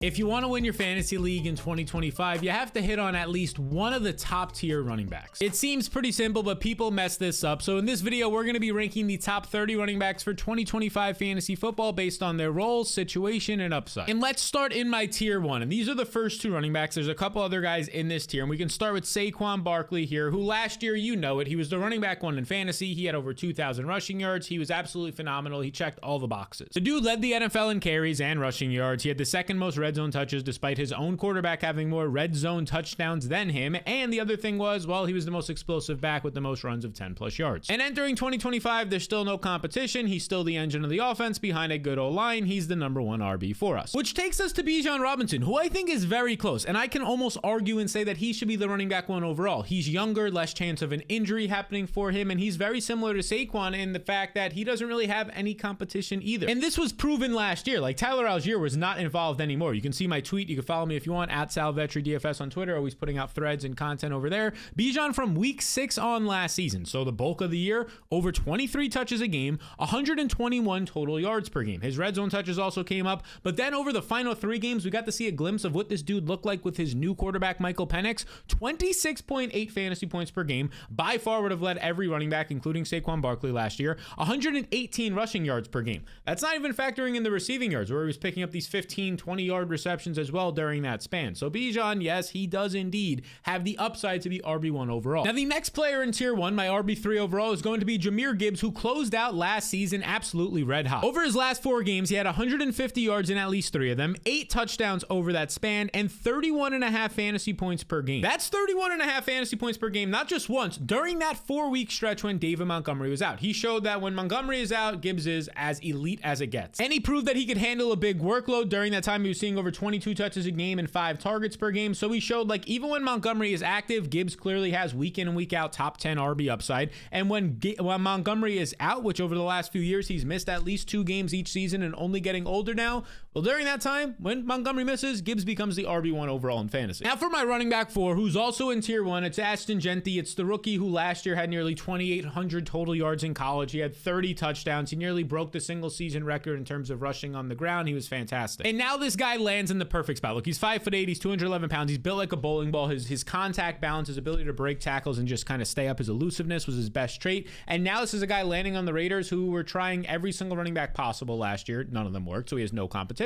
If you want to win your fantasy league in 2025, you have to hit on at least one of the top tier running backs. It seems pretty simple, but people mess this up. So in this video, we're going to be ranking the top 30 running backs for 2025 fantasy football based on their role, situation, and upside. And let's start in my tier 1. And these are the first two running backs. There's a couple other guys in this tier. And we can start with Saquon Barkley here, who last year, you know it, he was the running back one in fantasy. He had over 2,000 rushing yards. He was absolutely phenomenal. He checked all the boxes. The dude led the NFL in carries and rushing yards. He had the second most red zone touches despite his own quarterback having more red zone touchdowns than him. And the other thing was, well, he was the most explosive back with the most runs of 10 plus yards. And entering 2025, there's still no competition. He's still the engine of the offense behind a good O-line. He's the number one RB for us. Which takes us to Bijan Robinson, who I think is very close. And I can almost argue and say that he should be the running back one overall. He's younger, less chance of an injury happening for him. And he's very similar to Saquon in the fact that he doesn't really have any competition either. And this was proven last year. Like Tyler Algier was not involved anymore. You can see my tweet. You can follow me if you want at SalVetriDFS on Twitter. Always putting out threads and content over there. Bijan from week 6 on last season, so the bulk of the year, over 23 touches a game, 121 total yards per game. His red zone touches also came up, but then over the final 3 games, we got to see a glimpse of what this dude looked like with his new quarterback, Michael Penix. 26.8 fantasy points per game. By far would have led every running back, including Saquon Barkley last year. 118 rushing yards per game. That's not even factoring in the receiving yards, where he was picking up these 15, 20-yard receptions as well during that span. So Bijan, yes, he does indeed have the upside to be RB1 overall. Now, the next player in tier 1, my RB3 overall, is going to be Jahmyr Gibbs, who closed out last season absolutely red hot. Over his last 4 games, he had 150 yards in at least 3 of them, 8 touchdowns over that span, and 31.5 fantasy points per game. That's 31.5 fantasy points per game, not just once, during that 4-week stretch when David Montgomery was out. He showed that when Montgomery is out, Gibbs is as elite as it gets. And he proved that he could handle a big workload. During that time, he was seeing over 22 touches a game and 5 targets per game. So he showed like even when Montgomery is active, Gibbs clearly has week in and week out top 10 RB upside. And when Montgomery is out, which over the last few years, he's missed at least 2 games each season and only getting older now. Well, during that time, when Montgomery misses, Gibbs becomes the RB1 overall in fantasy. Now for my running back 4, who's also in tier 1, it's Ashton Jeanty. It's the rookie who last year had nearly 2,800 total yards in college. He had 30 touchdowns. He nearly broke the single season record in terms of rushing on the ground. He was fantastic. And now this guy lands in the perfect spot. Look, he's 5'8", he's 211 pounds. He's built like a bowling ball. His contact balance, his ability to break tackles and just kind of stay up, his elusiveness was his best trait. And now this is a guy landing on the Raiders who were trying every single running back possible last year. None of them worked, so he has no competition.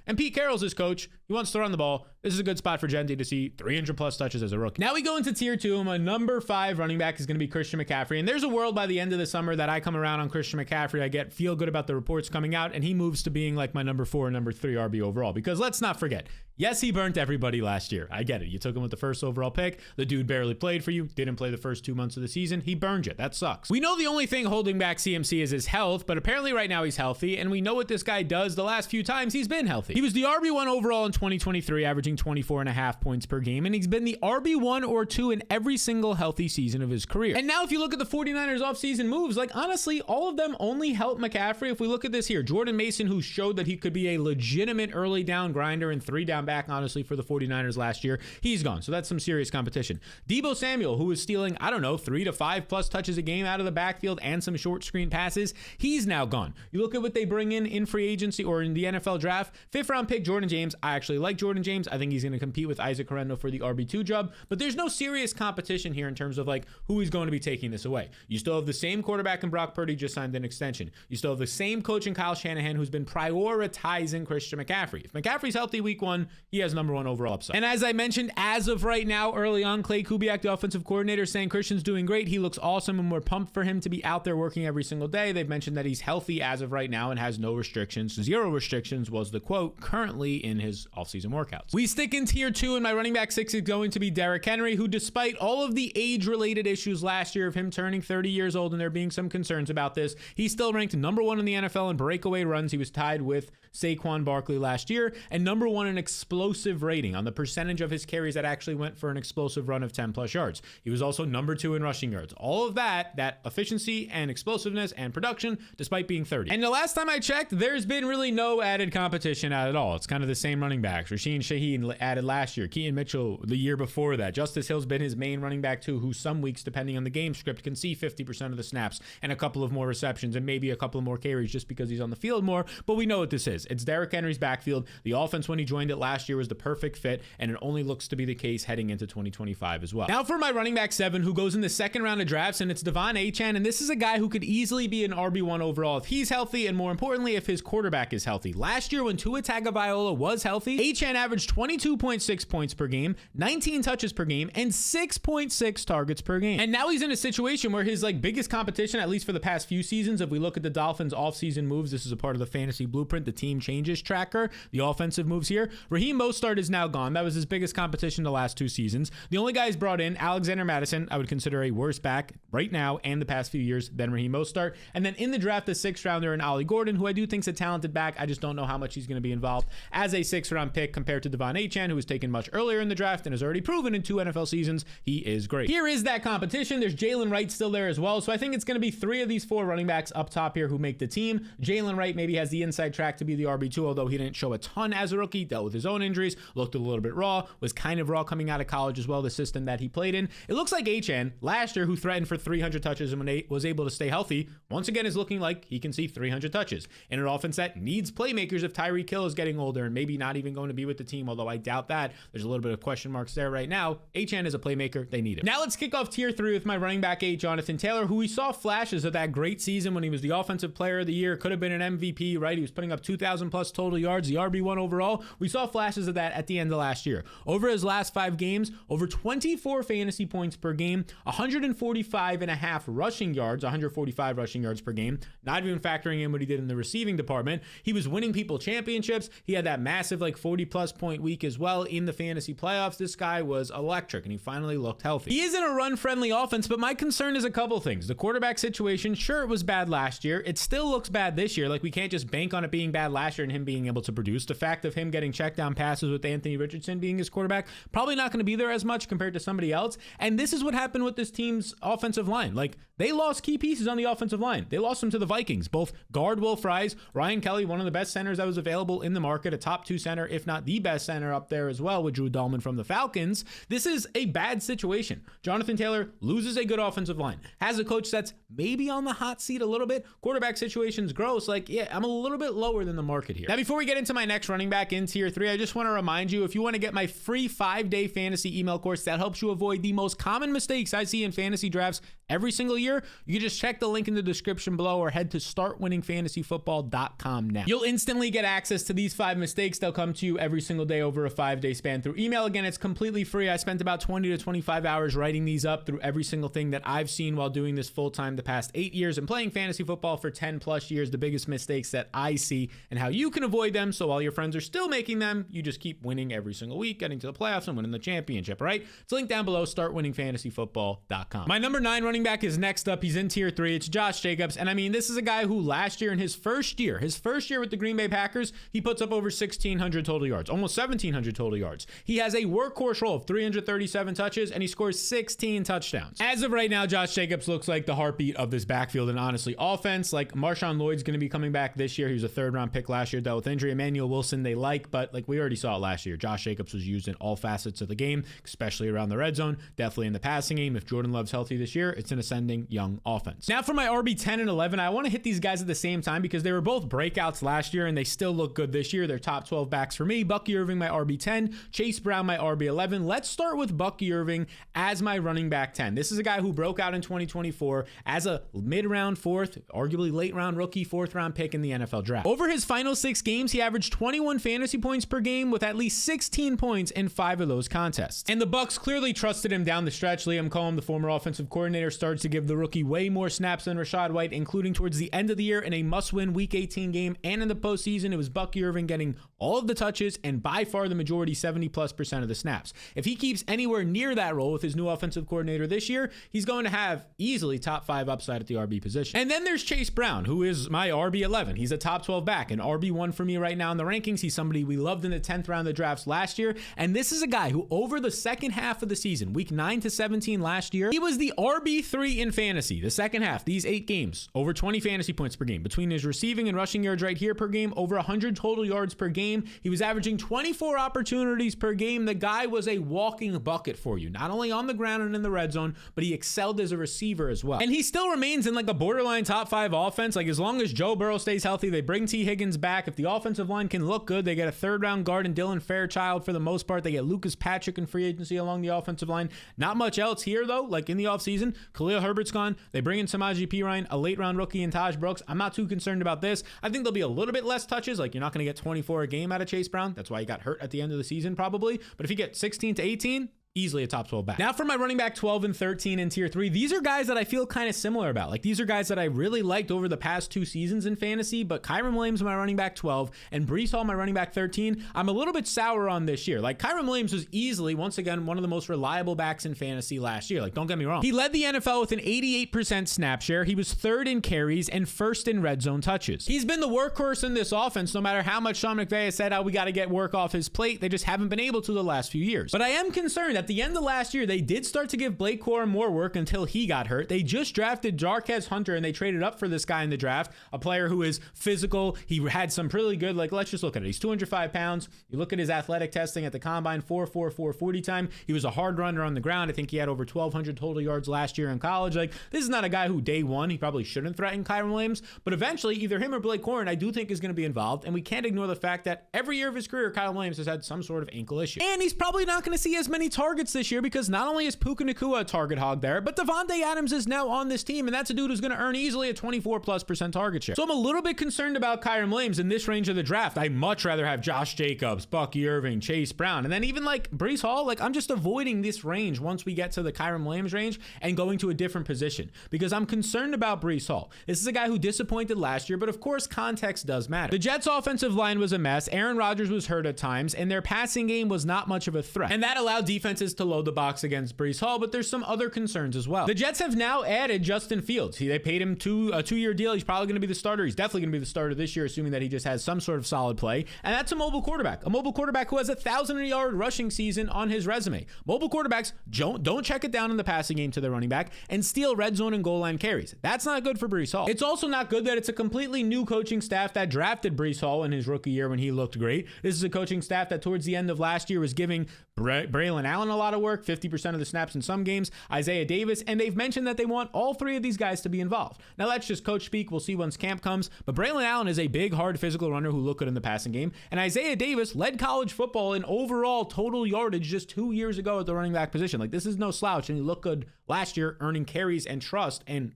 And Pete Carroll's his coach. He wants to run the ball. This is a good spot for Jeanty to see 300 plus touches as a rookie. Now we go into tier 2. My number 5 running back is going to be Christian McCaffrey. And there's a world by the end of the summer that I come around on Christian McCaffrey. I feel good about the reports coming out, and he moves to being like my number 4 and number 3 RB overall. Because let's not forget, yes, he burnt everybody last year. I get it. You took him with the first overall pick. The dude barely played for you. Didn't play the first 2 months of the season. He burned you. That sucks. We know the only thing holding back CMC is his health, but apparently right now he's healthy, and we know what this guy does the last few times he's been healthy. He was the RB1 overall in 2023, averaging 24.5 points per game, and he's been the RB1 or 2 in every single healthy season of his career. And now if you look at the 49ers offseason moves, like honestly, all of them only help McCaffrey. If we look at this here, Jordan Mason, who showed that he could be a legitimate early down grinder and 3 down back, honestly, for the 49ers last year, he's gone. So that's some serious competition. Deebo Samuel, who was stealing, 3 to 5 plus touches a game out of the backfield and some short screen passes, he's now gone. You look at what they bring in free agency or in the NFL draft, 5th round pick Jordan James. I actually like Jordan James. I think he's going to compete with Isaac Correndo for the RB2 job, but there's no serious competition here in terms of like who is going to be taking this away. You still have the same quarterback in Brock Purdy, just signed an extension. You still have the same coach in Kyle Shanahan who's been prioritizing Christian McCaffrey. If McCaffrey's healthy week 1, he has number 1 overall upside. And as I mentioned, as of right now, early on, Clay Kubiak, the offensive coordinator, saying Christian's doing great. He looks awesome and we're pumped for him to be out there working every single day. They've mentioned that he's healthy as of right now and has no restrictions. 0 restrictions was the quote currently in his offseason workouts. We stick in tier 2, and my running back 6 is going to be Derrick Henry, who despite all of the age-related issues last year of him turning 30 years old and there being some concerns about this, he still ranked number 1 in the NFL in breakaway runs. He was tied with Saquon Barkley last year, and number 1 in explosive rating on the percentage of his carries that actually went for an explosive run of 10 plus yards. He was also number 2 in rushing yards. All of that efficiency and explosiveness and production, despite being 30. And the last time I checked, there's been really no added competition at all. It's kind of the same running back. backs. Rasheen Shaheen added last year. Keaton Mitchell the year before that. Justice Hill's been his main running back too, who some weeks, depending on the game script, can see 50% of the snaps and a couple of more receptions and maybe a couple of more carries just because he's on the field more. But we know what this is. It's Derrick Henry's backfield. The offense when he joined it last year was the perfect fit, and it only looks to be the case heading into 2025 as well. Now for my running back 7, who goes in the second round of drafts, and it's De'Von Achane, and this is a guy who could easily be an RB1 overall if he's healthy, and more importantly, if his quarterback is healthy. Last year when Tua Tagovailoa was healthy, Achane averaged 22.6 points per game, 19 touches per game, and 6.6 targets per game. And now he's in a situation where his biggest competition, at least for the past few seasons, if we look at the Dolphins offseason moves, this is a part of the fantasy blueprint, the team changes tracker, the offensive moves here. Raheem Mostert is now gone. That was his biggest competition the last 2 seasons. The only guy he's brought in, Alexander Mattison, I would consider a worse back right now and the past few years than Raheem Mostert. And then in the draft, the 6th rounder in Ollie Gordon, who I do think's a talented back. I just don't know how much he's going to be involved as a 6th round pick compared to De'Von Achane, who was taken much earlier in the draft and has already proven in 2 NFL seasons he is great. Here is that competition. There's Jalen Wright still there as well. So I think it's going to be 3 of these 4 running backs up top here who make the team. Jalen Wright maybe has the inside track to be the RB2, although he didn't show a ton as a rookie, dealt with his own injuries, looked a little bit raw, was kind of raw coming out of college as well, the system that he played in. It looks like Achane, last year, who threatened for 300 touches and was able to stay healthy, once again is looking like he can see 300 touches. In an offense that needs playmakers if Tyreek Hill is getting older and maybe not even going to be with the team, although I doubt that. There's a little bit of question marks there right now. Achane is a playmaker. They need him. Now let's kick off tier 3 with my running back 8, Jonathan Taylor, who we saw flashes of that great season when he was the offensive player of the year, could have been an MVP, right? He was putting up 2,000 plus total yards, the RB1 overall. We saw flashes of that at the end of last year. Over his last 5 games, over 24 fantasy points per game, 145 and a half rushing yards, 145 rushing yards per game, not even factoring in what he did in the receiving department. He was winning people championships. He had that massive 40 plus point week as well in the fantasy playoffs. This guy was electric, and he finally looked healthy. He is in a run-friendly offense, but my concern is a couple things. The quarterback situation, sure, it was bad last year. It still looks bad this year. We can't just bank on it being bad last year and him being able to produce. The fact of him getting check down passes with Anthony Richardson being his quarterback, probably not going to be there as much compared to somebody else. And this is what happened with this team's offensive line. They lost key pieces on the offensive line. They lost them to the Vikings. Both guard Will Fries, Ryan Kelly, one of the best centers that was available in the market, a top 2 center, if not the best center up there as well with Drew Dahlman from the Falcons. This is a bad situation. Jonathan Taylor loses a good offensive line, has a coach that's maybe on the hot seat a little bit. Quarterback situation's gross. I'm a little bit lower than the market here. Now, before we get into my next running back in tier 3, I just want to remind you, if you want to get my free 5-day fantasy email course that helps you avoid the most common mistakes I see in fantasy drafts every single year, you can just check the link in the description below or head to startwinningfantasyfootball.com now. You'll instantly get access to these 5 mistakes. They'll come to you every single day over a 5-day span through email. Again, it's completely free. I spent about 20 to 25 hours writing these up through every single thing that I've seen while doing this full-time the past 8 years and playing fantasy football for 10 plus years, the biggest mistakes that I see and how you can avoid them. So while your friends are still making them, you just keep winning every single week, getting to the playoffs and winning the championship, right? It's linked down below, startwinningfantasyfootball.com. My number 9 running back is next up. He's in tier 3. It's Josh Jacobs. And I mean, this is a guy who last year in his first year with the Green Bay Packers, he puts up over 1,600 total yards, almost 1,700 total yards. He has a workhorse role of 337 touches and he scores 16 touchdowns. As of right now, Josh Jacobs looks like the heartbeat of this backfield and honestly offense. Marshawn Lloyd's going to be coming back this year. He was a 3rd round pick last year, dealt with injury. Emmanuel Wilson they like, but we already saw it last year. Josh Jacobs was used in all facets of the game, especially around the red zone, definitely in the passing game. If Jordan Love's healthy this year, it's an ascending young offense. Now for my RB 10 and 11, I want to hit these guys at the same time because they were both breakouts last year and they still look good this year. They're top 12 backs for me. Bucky Irving, my RB 10, Chase Brown, my RB 11. Let's start with Bucky Irving as my running back 10. This is a guy who broke out in 2024 as a mid-round 4th, arguably late-round rookie, 4th-round pick in the NFL draft. Over his final 6 games, he averaged 21 fantasy points per game with at least 16 points in 5 of those contests. And the Bucs clearly trusted him down the stretch. Liam Cohen, the former offensive coordinator, starts to give the rookie way more snaps than Rachaad White, including towards the end of the year in a must-win Week 18 game and in the postseason. It was Bucky Irving getting all of the touches and by far the majority, 70+% of the snaps. If he keeps anywhere near that role with his new offensive coordinator this year, he's going to have easily top 5 upside at the RB position. And then there's Chase Brown, who is my RB 11. He's a top 12 back, an RB 1 for me right now in the rankings. He's somebody we loved in the 10th round of the drafts last year. And this is a guy who over the second half of the season, week 9 to 17 last year, he was the RB 3 in fantasy. The second half, these 8 games, over 20 fantasy points per game. Between his receiving and rushing yards right here per game, over 100 total yards per game. He He was averaging 24 opportunities per game. The guy was a walking bucket for you, not only on the ground and in the red zone, but he excelled as a receiver as well. And he still remains in like a borderline top 5 offense. Like, as long as Joe Burrow stays healthy, they bring T. Higgins back. If the offensive line can look good, they get a 3rd-round guard in Dylan Fairchild for the most part. They get Lucas Patrick in free agency along the offensive line. Not much else here, though. Like, in the offseason, Khalil Herbert's gone. They bring in Samaje Perine, a late-round rookie in Taj Brooks. I'm not too concerned about this. I think there'll be a little bit less touches. Like, you're not going to get 24 a game out of Chase Brown. That's why he got hurt at the end of the season, probably. But if you get 16 to 18, easily a top 12 back. Now for my running back 12 and 13 in tier 3, these are guys that I feel kind of similar about. Like, these are guys that I really liked over the past 2 seasons in fantasy, but Kyren Williams, my running back 12, and Breece Hall, my running back 13, I'm a little bit sour on this year. Like, Kyren Williams was easily, once again, one of the most reliable backs in fantasy last year. Like, don't get me wrong. He led the NFL with an 88% snap share. He was 3rd in carries and 1st in red zone touches. He's been the workhorse in this offense, no matter how much Sean McVay has said, we got to get work off his plate. They just haven't been able to the last few years. But I am concerned at the end of last year, they did start to give Blake Corum more work until he got hurt. They just drafted Jarquez Hunter, and they traded up for this guy in the draft, a player who is physical. He had some really good, like, let's just look at it. He's 205 pounds. You look at his athletic testing at the combine, 4.44 40 time. He was a hard runner on the ground. I think he had over 1,200 total yards last year in college. Like, this is not a guy who day one, he probably shouldn't threaten Kyren Williams, but eventually either him or Blake Corum, I do think, is going to be involved, and we can't ignore the fact that every year of his career, Kyren Williams has had some sort of ankle issue. And he's probably not going to see as many targets this year, because not only is Puka Nacua a target hog there, but Devontae Adams is now on this team, and that's a dude who's going to earn easily a 24+% target share. So I'm a little bit concerned about Kyren Williams in this range of the draft. I'd much rather have Josh Jacobs, Bucky Irving, Chase Brown, and then even like Breece Hall. Like, I'm just avoiding this range once we get to the Kyren Williams range and going to a different position, because I'm concerned about Breece Hall. This is a guy who disappointed last year, but of course context does matter. The Jets offensive line was a mess. Aaron Rodgers was hurt at times, and their passing game was not much of a threat, and that allowed defenses to load the box against Breece Hall. But there's some other concerns as well. The Jets have now added Justin Fields. They paid him a 2-year deal. He's probably going to be the starter. He's definitely going to be the starter this year, assuming that he just has some sort of solid play. And that's a mobile quarterback who has a 1,000-yard rushing season on his resume. Mobile quarterbacks don't check it down in the passing game to their running back and steal red zone and goal line carries. That's not good for Breece Hall. It's also not good that it's a completely new coaching staff that drafted Breece Hall in his rookie year when he looked great. This is a coaching staff that towards the end of last year was giving Braylon Allen a lot of work, 50% of the snaps in some games, Isaiah Davis, and they've mentioned that they want all 3 of these guys to be involved. Now, that's just coach speak. We'll see once camp comes, but Braylon Allen is a big, hard, physical runner who looked good in the passing game, and Isaiah Davis led college football in overall total yardage just 2 years ago at the running back position. Like, this is no slouch, and he looked good last year, earning carries and trust and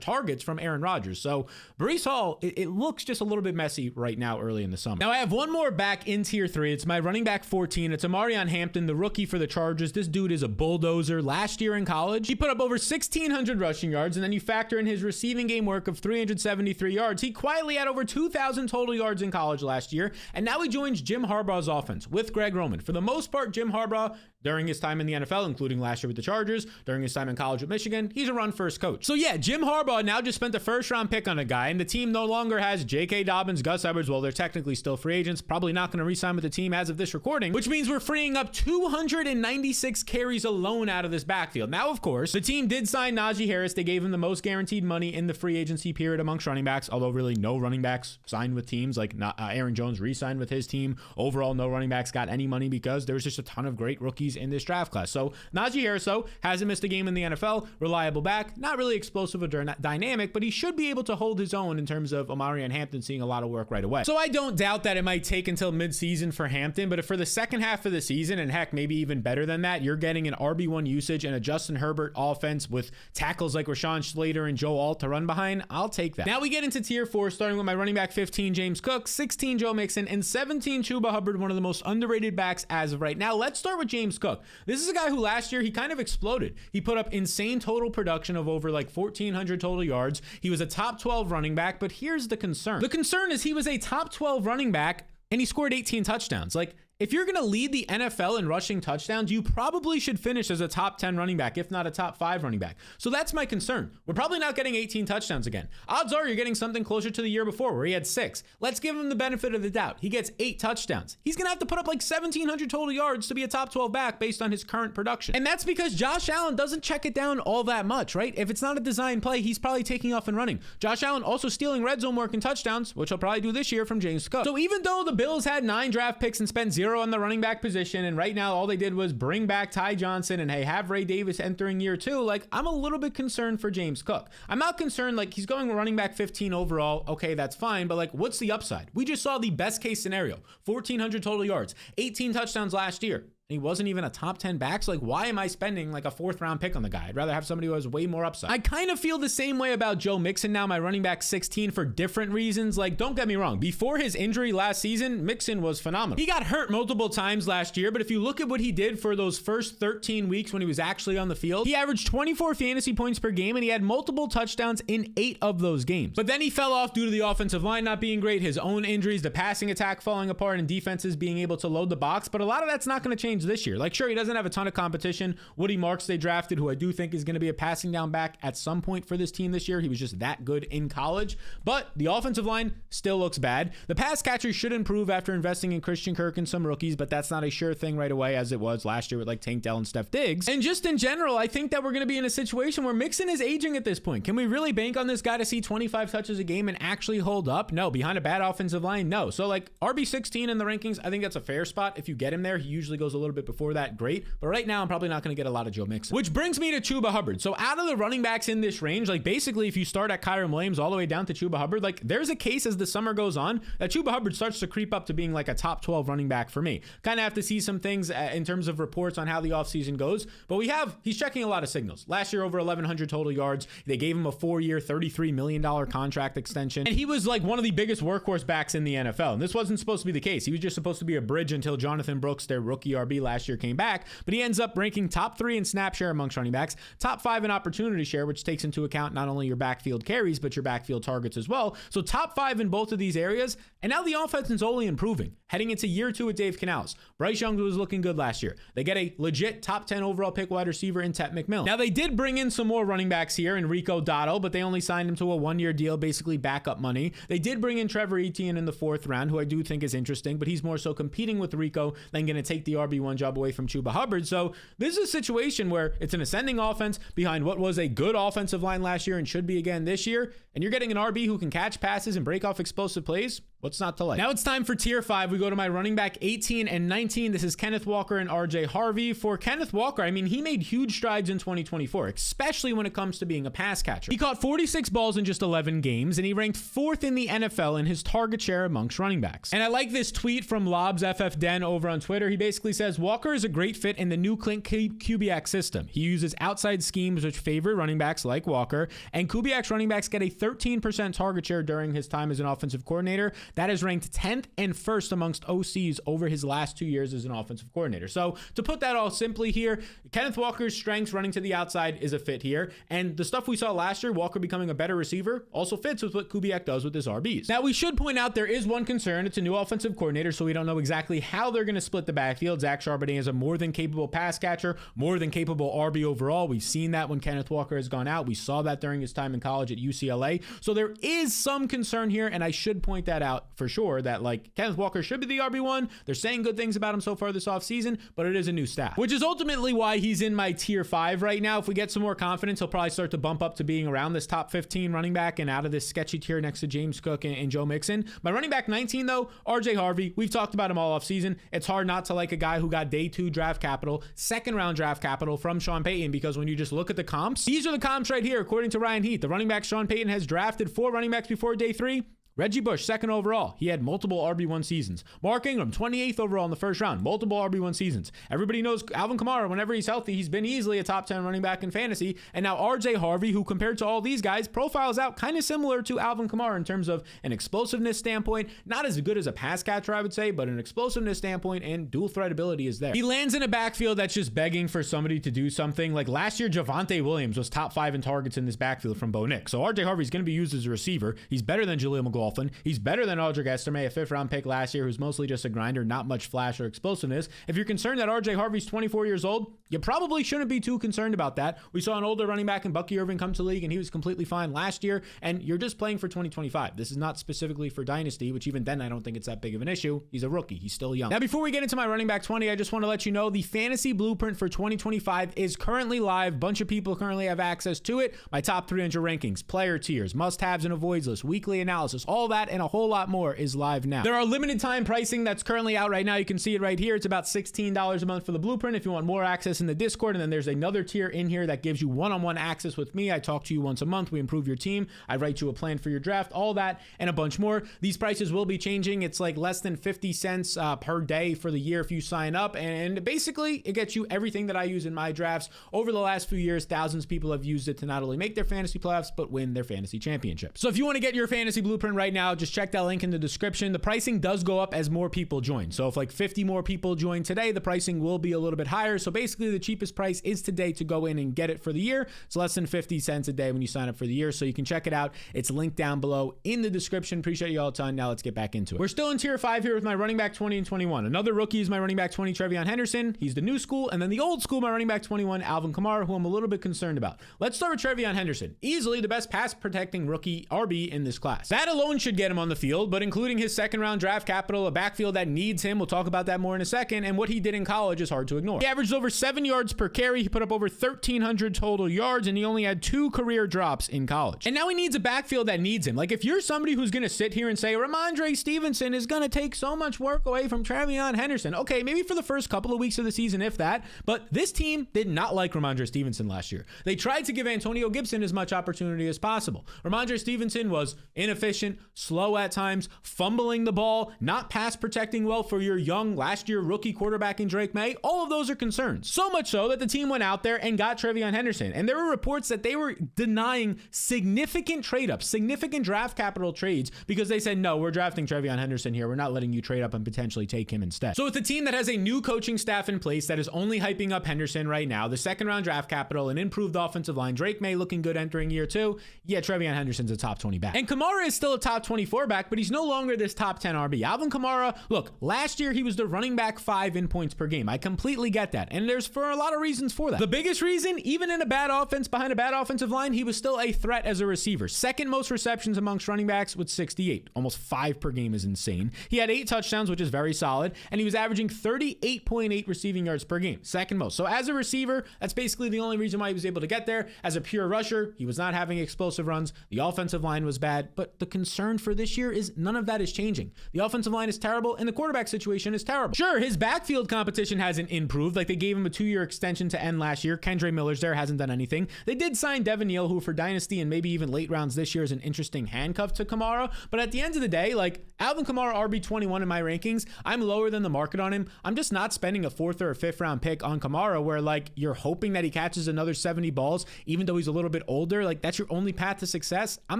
targets from Aaron Rodgers. So Breece Hall, it looks just a little bit messy right now early in the summer. Now I have one more back in tier 3. It's my running back 14. It's Amarion Hampton, the rookie for the Chargers. This dude is a bulldozer. Last year in college, he put up over 1,600 rushing yards, and then you factor in his receiving game work of 373 yards. He quietly had over 2,000 total yards in college last year, and now he joins Jim Harbaugh's offense with Greg Roman. For the most part, Jim Harbaugh, during his time in the NFL, including last year with the Chargers, during his time in college with Michigan, he's a run-first coach. So yeah, Jim Harbaugh now just spent a first-round pick on a guy, and the team no longer has J.K. Dobbins, Gus Edwards. Well, they're technically still free agents, probably not going to re-sign with the team as of this recording, which means we're freeing up 296 carries alone out of this backfield. Now, of course, the team did sign Najee Harris. They gave him the most guaranteed money in the free agency period amongst running backs, although really no running backs signed with teams. Like Aaron Jones re-signed with his team. Overall, no running backs got any money because there was just a ton of great rookies in this draft class. So Najee Harris, though, hasn't missed a game in the NFL. Reliable back, not really explosive or dynamic, but he should be able to hold his own in terms of Amarion Hampton seeing a lot of work right away. So I don't doubt that it might take until midseason for Hampton, but if for the second half of the season, and heck, maybe even better than that, you're getting an RB1 usage and a Justin Herbert offense with tackles like Rashawn Slater and Joe Alt to run behind, I'll take that. Now we get into tier 4, starting with my running back 15, James Cook, 16, Joe Mixon, and 17, Chuba Hubbard, one of the most underrated backs as of right now. Let's start with James Cook. This is a guy who last year, he kind of exploded. He put up insane total production of over like 1,400 total yards. He was a top 12 running back, but here's the concern. The concern is he was a top 12 running back and he scored 18 touchdowns. Like, if you're going to lead the NFL in rushing touchdowns, you probably should finish as a top 10 running back, if not a top 5 running back. So that's my concern. We're probably not getting 18 touchdowns again. Odds are you're getting something closer to the year before where he had 6. Let's give him the benefit of the doubt. He gets 8 touchdowns. He's going to have to put up like 1,700 total yards to be a top 12 back based on his current production. And that's because Josh Allen doesn't check it down all that much, right? If it's not a design play, he's probably taking off and running. Josh Allen also stealing red zone work and touchdowns, which he'll probably do this year from James Cook. So even though the Bills had 9 draft picks and spent 0 on the running back position, and right now all they did was bring back Ty Johnson and hey, have Ray Davis entering year 2, like I'm a little bit concerned for James Cook. I'm not concerned, like he's going running back 15 overall. Okay, that's fine, but like what's the upside? We just saw the best case scenario, 1,400 total yards, 18 touchdowns last year. He wasn't even a top 10 back. So like, why am I spending like a 4th round pick on the guy? I'd rather have somebody who has way more upside. I kind of feel the same way about Joe Mixon now, my running back 16, for different reasons. Like, don't get me wrong. Before his injury last season, Mixon was phenomenal. He got hurt multiple times last year, but if you look at what he did for those first 13 weeks when he was actually on the field, he averaged 24 fantasy points per game and he had multiple touchdowns in 8 of those games. But then he fell off due to the offensive line not being great, his own injuries, the passing attack falling apart, and defenses being able to load the box. But a lot of that's not going to change this year. Like, sure, he doesn't have a ton of competition. Woody Marks they drafted, who I do think is going to be a passing down back at some point for this team this year. He was just that good in college. But the offensive line still looks bad. The pass catchers should improve after investing in Christian Kirk and some rookies, but that's not a sure thing right away as it was last year with like Tank Dell and Steph Diggs. And just in general, I think that we're going to be in a situation where Mixon is aging at this point. Can we really bank on this guy to see 25 touches a game and actually hold up? No. Behind a bad offensive line? No. So like RB16 in the rankings, I think that's a fair spot. If you get him there, he usually goes a little bit before that. Great. But right now, I'm probably not going to get a lot of Joe Mixon. Which brings me to Chuba Hubbard. So out of the running backs in this range, like basically if you start at Kyren Williams all the way down to Chuba Hubbard, like there's a case as the summer goes on that Chuba Hubbard starts to creep up to being like a top 12 running back for me. Kind of have to see some things in terms of reports on how the offseason goes. But he's checking a lot of signals. Last year, over 1,100 total yards. They gave him a 4-year, $33 million contract extension. And he was like one of the biggest workhorse backs in the NFL. And this wasn't supposed to be the case. He was just supposed to be a bridge until Jonathan Brooks, their rookie RB last year, came back. But he ends up ranking top 3 in snap share amongst running backs, top 5 in opportunity share, which takes into account not only your backfield carries, but your backfield targets as well. So top 5 in both of these areas. And now the offense is only improving. Heading into year 2 with Dave Canales. Bryce Young was looking good last year. They get a legit top 10 overall pick wide receiver in Tet McMillan. Now they did bring in some more running backs here in Rico Dotto, but they only signed him to a 1-year deal, basically backup money. They did bring in Trevor Etienne in the 4th round, who I do think is interesting, but he's more so competing with Rico than going to take the RB1 job away from Chuba Hubbard. So this is a situation where it's an ascending offense behind what was a good offensive line last year and should be again this year. And you're getting an RB who can catch passes and break off explosive plays. What's not to like? Now it's time for tier 5. We go to my running back 18 and 19. This is Kenneth Walker and RJ Harvey. For Kenneth Walker, I mean, he made huge strides in 2024, especially when it comes to being a pass catcher. He caught 46 balls in just 11 games, and he ranked 4th in the NFL in his target share amongst running backs. And I like this tweet from Lobs FF Den over on Twitter. He basically says, Walker is a great fit in the new Clint Kubiak system. He uses outside schemes which favor running backs like Walker, and Kubiak's running backs get a 13% target share during his time as an offensive coordinator. That is ranked 10th and 1st amongst OCs over his last 2 years as an offensive coordinator. So to put that all simply here, Kenneth Walker's strengths running to the outside is a fit here. And the stuff we saw last year, Walker becoming a better receiver, also fits with what Kubiak does with his RBs. Now we should point out there is one concern. It's a new offensive coordinator, so we don't know exactly how they're going to split the backfield. Zach Charbonnet is a more than capable pass catcher, more than capable RB overall. We've seen that when Kenneth Walker has gone out. We saw that during his time in college at UCLA. So there is some concern here, and I should point that out for sure, that like Kenneth Walker should be the RB1. They're saying good things about him so far this offseason, but it is a new staff, which is ultimately why he's in my tier 5 right now. If we get some more confidence, he'll probably start to bump up to being around this top 15 running back and out of this sketchy tier next to James Cook and Joe Mixon. My running back 19 though, RJ Harvey. We've talked about him all offseason. It's hard not to like a guy who got day 2 draft capital, 2nd round draft capital from Sean Payton, because when you just look at the comps, these are the comps right here according to Ryan Heath. The running back Sean Payton has drafted 4 running backs before day 3. Reggie Bush, 2nd overall. He had multiple RB1 seasons. Mark Ingram, 28th overall in the 1st round. Multiple RB1 seasons. Everybody knows Alvin Kamara, whenever he's healthy, he's been easily a top 10 running back in fantasy. And now RJ Harvey, who compared to all these guys, profiles out kind of similar to Alvin Kamara in terms of an explosiveness standpoint. Not as good as a pass catcher, I would say, but an explosiveness standpoint and dual threat ability is there. He lands in a backfield that's just begging for somebody to do something. Like last year, Javonte Williams was top 5 in targets in this backfield from Bo Nix. So RJ Harvey's going to be used as a receiver. He's better than Jaleel McLaughlin often. He's better than Audric Estime, a 5th-round pick last year, who's mostly just a grinder, not much flash or explosiveness. If you're concerned that RJ Harvey's 24 years old, you probably shouldn't be too concerned about that. We saw an older running back in Bucky Irving come to the league, and he was completely fine last year, and you're just playing for 2025. This is not specifically for Dynasty, which even then I don't think it's that big of an issue. He's a rookie. He's still young. Now, before we get into my running back 20, I just want to let you know the fantasy blueprint for 2025 is currently live. Bunch of people currently have access to it. My top 300 rankings, player tiers, must-haves and avoids list, weekly analysis, all that and a whole lot more is live now. There are limited time pricing that's currently out right now. You can see it right here. It's about $16 a month for the blueprint if you want more access in the Discord. And then there's another tier in here that gives you one-on-one access with me. I talk to you once a month. We improve your team. I write you a plan for your draft, all that and a bunch more. These prices will be changing. It's like less than 50 cents per day for the year if you sign up. And basically it gets you everything that I use in my drafts. Over the last few years, thousands of people have used it to not only make their fantasy playoffs, but win their fantasy championships. So if you want to get your fantasy blueprint right now, just check that link in the description. The pricing does go up as more people join. So if like 50 more people join today, the pricing will be a little bit higher. So basically the cheapest price is today to go in and get it for the year. It's less than 50 cents a day when you sign up for the year. So you can check it out. It's linked down below in the description. Appreciate you all a ton. Now let's get back into it. We're still in tier 5 here with my running back 20 and 21. Another rookie is my running back 20, TreVeyon Henderson. He's the new school. And then the old school, my running back 21, Alvin Kamara, who I'm a little bit concerned about. Let's start with TreVeyon Henderson. Easily the best pass protecting rookie RB in this class. That alone should get him on the field, but including his 2nd round draft capital, a backfield that needs him, we'll talk about that more in a second, and what he did in college is hard to ignore. He averaged over 7 yards per carry, he put up over 1,300 total yards, and he only had 2 career drops in college. And now he needs a backfield that needs him. Like if you're somebody who's gonna sit here and say Ramondre Stevenson is gonna take so much work away from TreVeyon Henderson, okay, maybe for the first couple of weeks of the season, if that, but this team did not like Ramondre Stevenson last year. They tried to give Antonio Gibson as much opportunity as possible. Ramondre Stevenson was inefficient, slow at times, fumbling the ball, not pass protecting well for your young last year rookie quarterback in Drake May. All of those are concerns. So much so that the team went out there and got TreVeyon Henderson. And there were reports that they were denying significant trade ups, significant draft capital trades because they said, no, we're drafting TreVeyon Henderson here. We're not letting you trade up and potentially take him instead. So with a team that has a new coaching staff in place that is only hyping up Henderson right now, the 2nd round draft capital, an improved offensive line, Drake May looking good entering year 2. Yeah, TreVeyon Henderson's a top 20 back. And Kamara is still a top 24 back, but he's no longer this top 10 RB. Alvin Kamara, look, last year he was the running back 5 in points per game. I completely get that. And there's for a lot of reasons for that. The biggest reason, even in a bad offense behind a bad offensive line, he was still a threat as a receiver. 2nd most receptions amongst running backs with 68. Almost 5 per game is insane. He had 8 touchdowns, which is very solid. And he was averaging 38.8 receiving yards per game. 2nd most. So as a receiver, that's basically the only reason why he was able to get there. As a pure rusher, he was not having explosive runs. The offensive line was bad, but the concern for this year is none of that is changing. The offensive line is terrible and the quarterback situation is terrible. Sure, his backfield competition hasn't improved. Like they gave him a 2-year extension to end last year. Kendre Miller's there, hasn't done anything. They did sign Devin Neal, who for Dynasty and maybe even late rounds this year is an interesting handcuff to Kamara. But at the end of the day, like Alvin Kamara RB21 in my rankings, I'm lower than the market on him. I'm just not spending a 4th or a 5th round pick on Kamara where like you're hoping that he catches another 70 balls, even though he's a little bit older. Like that's your only path to success. I'm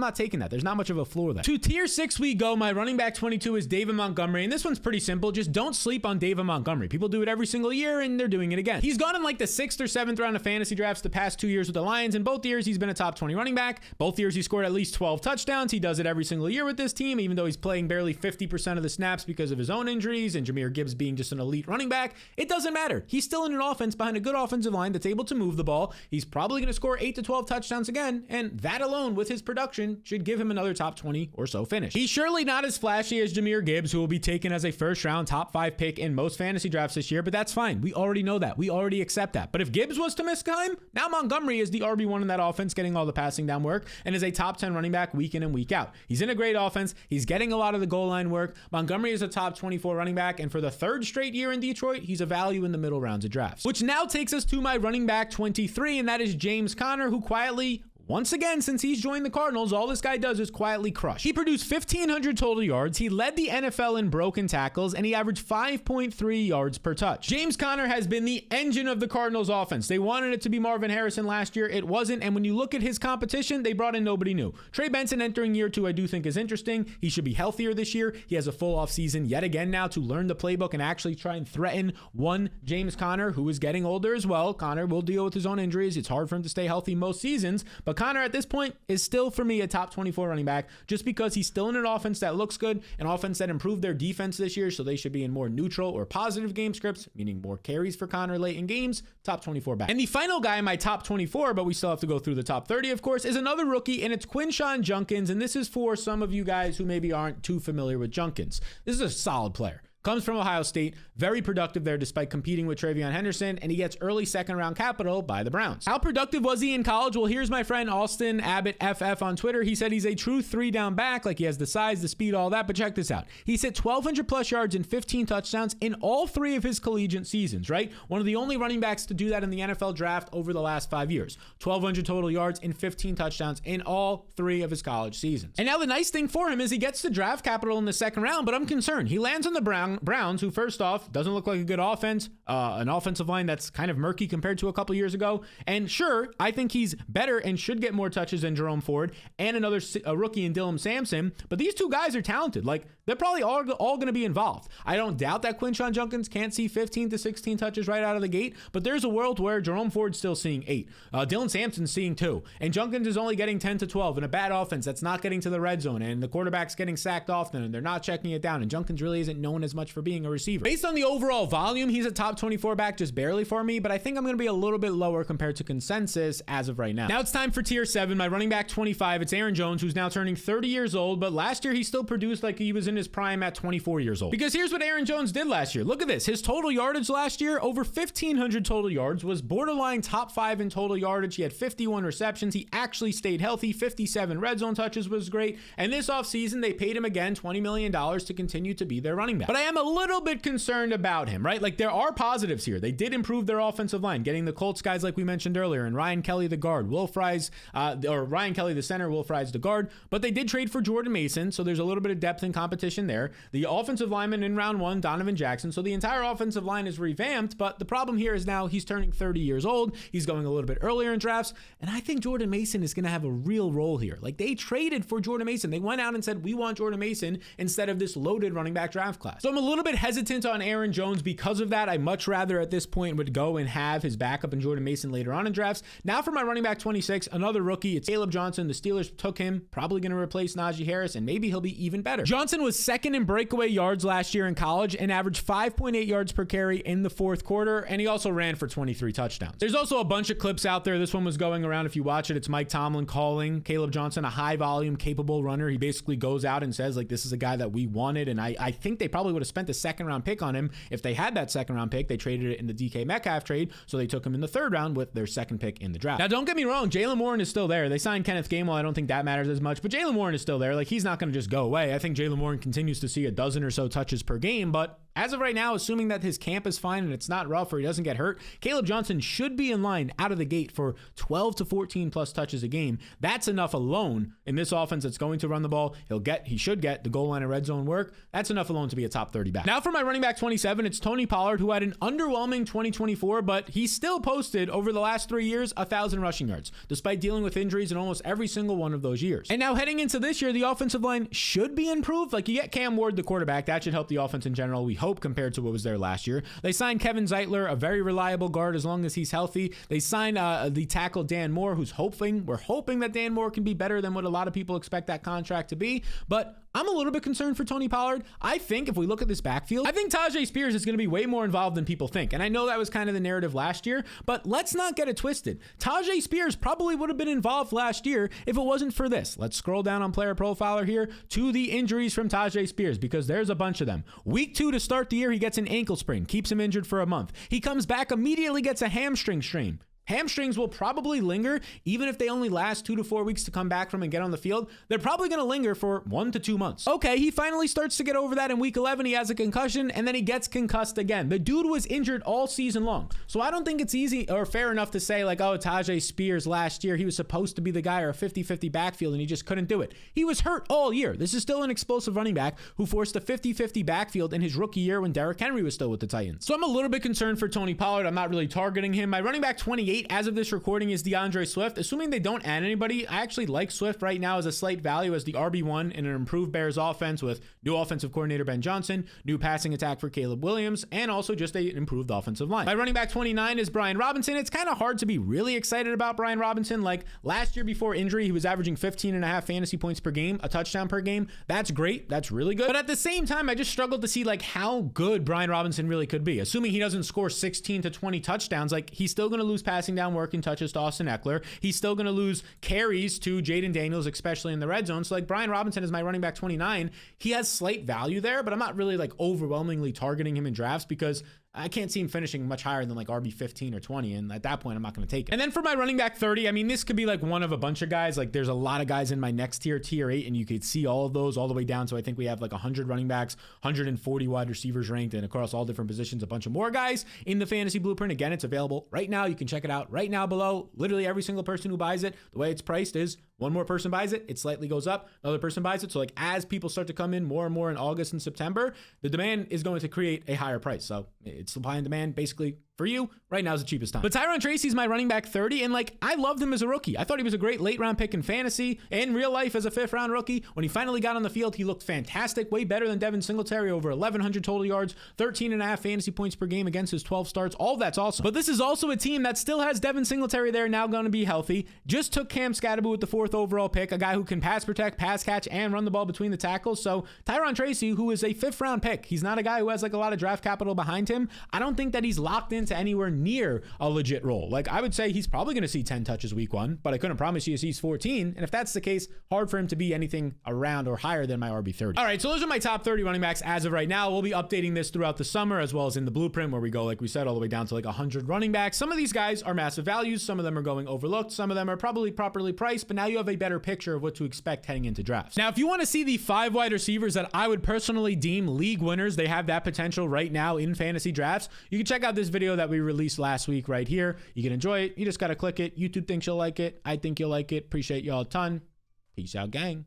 not taking that. There's not much of a floor there. To tier 6 we go. My running back 22 is David Montgomery. And this one's pretty simple. Just don't sleep on David Montgomery. People do it every single year and they're doing it again. He's gone in like the 6th or 7th round of fantasy drafts the past 2 years with the Lions. And both years he's been a top 20 running back. Both years he scored at least 12 touchdowns. He does it every single year with this team, even though he's playing barely 50% of the snaps because of his own injuries and Jahmyr Gibbs being just an elite running back. It doesn't matter. He's still in an offense behind a good offensive line that's able to move the ball. He's probably going to score 8 to 12 touchdowns again. And that alone with his production should give him another top 20 or so finish. He's surely not as flashy as Jahmyr Gibbs, who will be taken as a 1st round top 5 pick in most fantasy drafts this year, but that's fine. We already know that. We already accept that. But if Gibbs was to miss time, now Montgomery is the RB1 in that offense, getting all the passing down work and is a top 10 running back week in and week out. He's in a great offense. He's getting a lot of the goal line work. Montgomery is a top 24 running back, and for the 3rd straight year in Detroit, he's a value in the middle rounds of drafts. Which now takes us to my running back 23, and that is James Conner, who quietly Once again, since he's joined the Cardinals, all this guy does is quietly crush. He produced 1,500 total yards, he led the NFL in broken tackles, and he averaged 5.3 yards per touch. James Conner has been the engine of the Cardinals offense. They wanted it to be Marvin Harrison last year. It wasn't, and when you look at his competition, they brought in nobody new. Trey Benson entering year 2, I do think is interesting. He should be healthier this year. He has a full off season yet again now to learn the playbook and actually try and threaten one James Conner, who is getting older as well. Conner will deal with his own injuries. It's hard for him to stay healthy most seasons, but But Connor at this point is still for me a top 24 running back just because he's still in an offense that looks good, an offense that improved their defense this year, so they should be in more neutral or positive game scripts, meaning more carries for Connor late in games. Top 24 back. And the final guy in my top 24, but we still have to go through the top 30, of course, is another rookie, and it's Quinshon Judkins. And this is for some of you guys who maybe aren't too familiar with Judkins. This is a solid player. Comes from Ohio State, very productive there despite competing with TreVeyon Henderson, and he gets early second round capital by the Browns. How productive was he in college? Well, here's my friend Austin Abbott FF on Twitter. He said he's a true 3-down back, like he has the size, the speed, all that, but check this out. He's hit 1,200 plus yards and 15 touchdowns in all 3 of his collegiate seasons, right? One of the only running backs to do that in the NFL draft over the last 5 years. 1,200 total yards and 15 touchdowns in all 3 of his college seasons. And now the nice thing for him is he gets the draft capital in the second round, but I'm concerned. He lands on the Browns, who first off doesn't look like a good offense, an offensive line that's kind of murky compared to a couple years ago. And sure, I think he's better and should get more touches than Jerome Ford and another rookie in Dylan Sampson. But these 2 guys are talented. Like, they're probably all going to be involved. I don't doubt that Quinshon Judkins can't see 15 to 16 touches right out of the gate, but there's a world where Jerome Ford's still seeing 8. Dylan Sampson's seeing 2. And Judkins is only getting 10 to 12 in a bad offense that's not getting to the red zone, and the quarterback's getting sacked often, and they're not checking it down. And Judkins really isn't known as much for being a receiver. Based on the overall volume, he's a top 24 back just barely for me, but I think I'm going to be a little bit lower compared to consensus as of right now. Now it's time for tier 7, my running back 25. It's Aaron Jones, who's now turning 30 years old, but last year he still produced like he was in his prime at 24 years old. Because here's what Aaron Jones did last year. Look at this. His total yardage last year, over 1,500 total yards, was borderline top 5 in total yardage. He had 51 receptions. He actually stayed healthy. 57 red zone touches was great. And this offseason, they paid him again $20 million to continue to be their running back. But I am a little bit concerned about him, right? Like, there are positives here. They did improve their offensive line, getting the Colts guys like we mentioned earlier, and Ryan Kelly the guard, Will Fries, or Ryan Kelly the center, Will Fries the guard. But they did trade for Jordan Mason, so there's a little bit of depth and competition there. The offensive lineman in round 1, Donovan Jackson. So the entire offensive line is revamped, but the problem here is now he's turning 30 years old. He's going a little bit earlier in drafts, and I think Jordan Mason is going to have a real role here. Like, they traded for Jordan Mason. They went out and said, we want Jordan Mason instead of this loaded running back draft class. So I'm a little bit hesitant on Aaron Jones because of that. I much rather at this point would go and have his backup in Jordan Mason later on in drafts. Now for my running back 26, another rookie. It's Caleb Johnson. The Steelers took him, probably going to replace Najee Harris, and maybe he'll be even better. Johnson was second in breakaway yards last year in college and averaged 5.8 yards per carry in the fourth quarter, and he also ran for 23 touchdowns. There's also a bunch of clips out there. This one was going around. If you watch it, it's Mike Tomlin calling Caleb Johnson a high volume, capable runner. He basically goes out and says, like, this is a guy that we wanted, and I think they probably would have spent a second round pick on him if they had that second round pick. They traded it in the DK Metcalf trade, so they took him in the third round with their second pick in the draft. Now, don't get me wrong, Jaylen Warren is still there. They signed Kenneth Gainwell. I don't think that matters as much, but Jaylen Warren is still there. Like, he's not going to just go away. I think Jaylen Warren continues to see a dozen or so touches per game, but as of right now, assuming that his camp is fine and it's not rough or he doesn't get hurt, Caleb Johnson should be in line out of the gate for 12 to 14 plus touches a game. That's enough alone in this offense that's going to run the ball. He should get the goal line and red zone work. That's enough alone to be a top 30 back. Now for my running back 27, it's Tony Pollard, who had an underwhelming 2024, but he still posted over the last 3 years 1,000 rushing yards, despite dealing with injuries in almost every single one of those years. And now heading into this year, the offensive line should be improved. Like, you get Cam Ward, the quarterback. That should help the offense in general, we hope, compared to what was there last year. They signed Kevin Zeitler, a very reliable guard as long as he's healthy. They signed the tackle Dan Moore, we're hoping that Dan Moore can be better than what a lot of people expect that contract to be. But I'm a little bit concerned for Tony Pollard. I think if we look at this backfield, I think Tyjae Spears is going to be way more involved than people think. And I know that was kind of the narrative last year, but let's not get it twisted. Tyjae Spears probably would have been involved last year if it wasn't for this. Let's scroll down on Player Profiler here to the injuries from Tyjae Spears, because there's a bunch of them. Week 2 to start the year, he gets an ankle sprain, keeps him injured for a month. He comes back, immediately gets a hamstring strain. Hamstrings will probably linger, even if they only last 2 to 4 weeks to come back from and get on the field. They're probably going to linger for 1 to 2 months. Okay, he finally starts to get over that in week 11. He has a concussion, and then he gets concussed again. The dude was injured all season long. So I don't think it's easy or fair enough to say, like, oh, Tyjae Spears last year, he was supposed to be the guy, or a 50-50 backfield, and he just couldn't do it. He was hurt all year. This is still an explosive running back who forced a 50-50 backfield in his rookie year when Derrick Henry was still with the Titans. So I'm a little bit concerned for Tony Pollard. I'm not really targeting him. My running back 28 RB8 as of this recording is DeAndre Swift. Assuming they don't add anybody, I actually like Swift right now as a slight value as the RB1 in an improved Bears offense with new offensive coordinator Ben Johnson, new passing attack for Caleb Williams, and also just an improved offensive line. My running back 29 is Brian Robinson. It's kind of hard to be really excited about Brian Robinson. Like last year before injury, he was averaging 15.5 fantasy points per game, a touchdown per game. That's great. That's really good. But at the same time, I just struggled to see like how good Brian Robinson really could be. Assuming he doesn't score 16 to 20 touchdowns, like he's still going to lose passing down work and touches to Austin Eckler. He's still going to lose carries to Jaden Daniels, especially in the red zone. So like Brian Robinson is my running back 29. He has slight value there, but I'm not really like overwhelmingly targeting him in drafts because I can't see him finishing much higher than like RB 15 or 20. And at that point, I'm not going to take it. And then for my running back 30, I mean, this could be like one of a bunch of guys. Like there's a lot of guys in my next tier, tier 8, and you could see all of those all the way down. So I think we have like 100 running backs, 140 wide receivers ranked, and across all different positions, a bunch of more guys in the fantasy blueprint. Again, it's available right now. You can check it out right now below. Literally every single person who buys it, the way it's priced is one more person buys it, it slightly goes up, another person buys it. So like as people start to come in more and more in August and September, the demand is going to create a higher price. So it's supply and demand basically for you. Right now is the cheapest time. But Tyron Tracy's my running back 30, and like I loved him as a rookie. I thought he was a great late round pick in fantasy and real life as a 5th round rookie. When he finally got on the field, he looked fantastic, way better than Devin Singletary, over 1,100 total yards, 13.5 fantasy points per game against his 12 starts. All of that's awesome. But this is also a team that still has Devin Singletary there, now going to be healthy. Just took Cam Scatterbo with the 4th overall pick, a guy who can pass protect, pass catch, and run the ball between the tackles. So Tyron Tracy, who is a 5th round pick, he's not a guy who has like a lot of draft capital behind him. I don't think that he's locked into anywhere near a legit role. Like I would say he's probably going to see 10 touches week 1, but I couldn't promise you he sees 14. And if that's the case, hard for him to be anything around or higher than my RB 30. All right, so those are my top 30 running backs as of right now. We'll be updating this throughout the summer as well as in the blueprint where we go, like we said, all the way down to like 100 running backs. Some of these guys are massive values. Some of them are going overlooked. Some of them are probably properly priced, but now you have a better picture of what to expect heading into drafts. Now, if you want to see the 5 wide receivers that I would personally deem league winners, they have that potential right now in fantasy drafts, you can check out this video that we released last week right here. You can enjoy it. You just got to click it. YouTube thinks you'll like it. I think you'll like it. Appreciate y'all a ton. Peace out, gang.